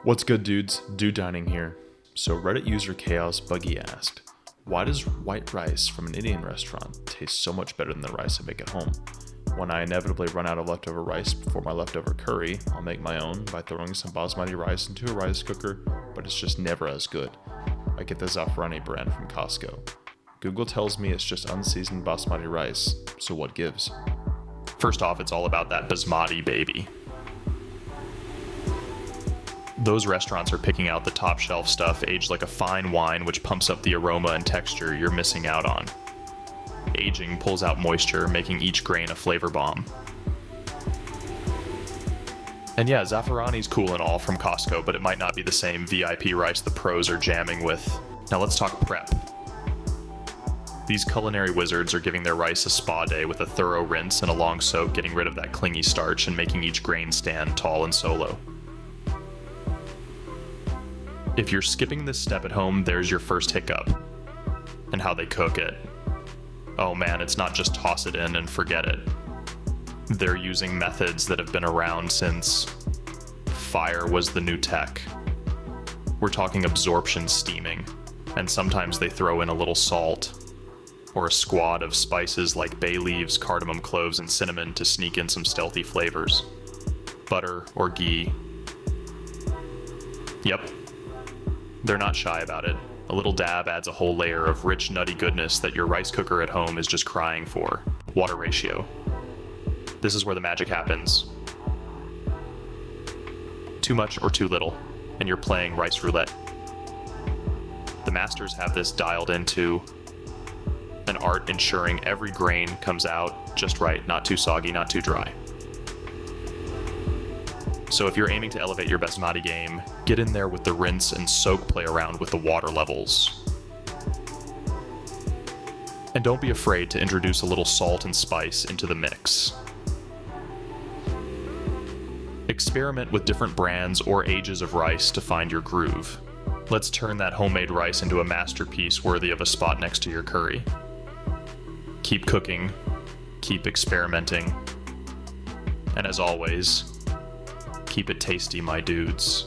What's good, dudes? Dude Dining here. So Reddit user Chaos Buggy asked, why does white rice from an Indian restaurant taste so much better than the rice I make at home? When I inevitably run out of leftover rice before my leftover curry, I'll make my own by throwing some basmati rice into a rice cooker, but it's just never as good. I get the Zafrani brand from Costco. Google tells me it's just unseasoned basmati rice, so what gives? First off, it's all about that Basmati, baby. Those restaurants are picking out the top shelf stuff aged like a fine wine, which pumps up the aroma and texture you're missing out on. Aging pulls out moisture, making each grain a flavor bomb. And yeah, Zaffarani's cool and all from Costco, but it might not be the same VIP rice the pros are jamming with. Now let's talk prep. These culinary wizards are giving their rice a spa day with a thorough rinse and a long soak, getting rid of that clingy starch and making each grain stand tall and solo. If you're skipping this step at home, there's your first hiccup. And how they cook it. Oh man, it's not just toss it in and forget it. They're using methods that have been around since fire was the new tech. We're talking absorption steaming, and sometimes they throw in a little salt, or a squad of spices like bay leaves, cardamom, cloves, and cinnamon to sneak in some stealthy flavors. Butter or ghee. Yep. They're not shy about it. A little dab adds a whole layer of rich, nutty goodness that your rice cooker at home is just crying for. Water ratio. This is where the magic happens. Too much or too little, and you're playing rice roulette. The masters have this dialed into an art ensuring every grain comes out just right, not too soggy, not too dry. So if you're aiming to elevate your Basmati game, get in there with the rinse and soak play around with the water levels. And don't be afraid to introduce a little salt and spice into the mix. Experiment with different brands or ages of rice to find your groove. Let's turn that homemade rice into a masterpiece worthy of a spot next to your curry. Keep cooking, keep experimenting, and as always, keep it tasty, my dudes.